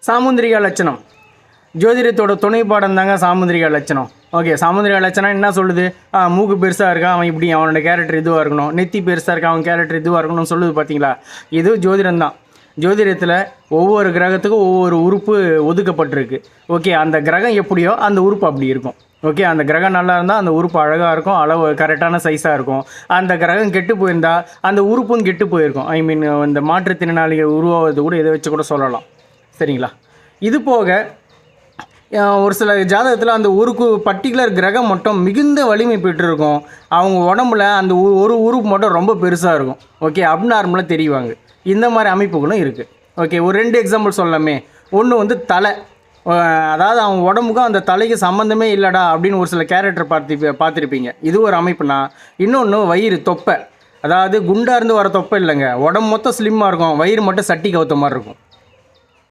சாமுந்திரிகா லட்சணம் ஜோதிடத்தோட துணை பாடம் தாங்க சாமுந்திரிகா லட்சணம். ஓகே, சாமுந்திரிகா லட்சணம் என்ன சொல்லுது? மூக்கு பெருசாக இருக்கா, அவன் இப்படி அவனோட கேரக்டர் இதுவாக இருக்கணும். நெத்தி பெருசாக இருக்கா, அவன் கேரக்டர் இதுவாக இருக்கணும்னு சொல்லுது பார்த்தீங்களா? இது ஜோதிடம் தான். ஜோதிடத்தில் ஒவ்வொரு கிரகத்துக்கும் ஒவ்வொரு உறுப்பு ஒதுக்கப்பட்டிருக்கு. ஓகே, அந்த கிரகம் எப்படியோ அந்த உறுப்பு அப்படி இருக்கும். ஓகே, அந்த கிரகம் நல்லா இருந்தால் அந்த உறுப்பு அழகாக இருக்கும், அளவு கரெக்டான சைஸாக இருக்கும். அந்த கிரகம் கெட்டு போயிருந்தால் அந்த உறுப்பும் கெட்டு போயிருக்கும். ஐ மீன், இந்த மாற்றுத்திறனாளிகள் உருவாவது கூட இதை வச்சு கூட சொல்லலாம். சரிங்களா? இது போக ஒரு சில ஜாதகத்தில் அந்த ஒரு பர்டிகுலர் கிரகம் மட்டும் மிகுந்த வலிமை பெற்றிருக்கும். அவங்க உடம்புல அந்த ஒரு உறுப்பு மட்டும் ரொம்ப பெருசாக இருக்கும். ஓகே, அப்நார்மலாக தெரிவாங்க. இந்த மாதிரி அமைப்புகளும் இருக்குது. ஓகே, ஒரு 2 எக்ஸாம்பிள் சொல்லலாமே. ஒன்று வந்து தலை, அதாவது அவங்க உடம்புக்கும் அந்த தலைக்கு சம்மந்தமே இல்லைடா அப்படின்னு ஒரு சில கேரக்டர் பார்த்துருப்பீங்க. இது ஒரு அமைப்புனா. இன்னொன்று வயிறு, தொப்பை, அதாவது குண்டாக இருந்து வர தொப்பை இல்லைங்க, உடம்பு மொத்தம் ஸ்லிம்மாக இருக்கும், வயிறு மட்டும் சட்டி கவுத்த மாதிரி இருக்கும்.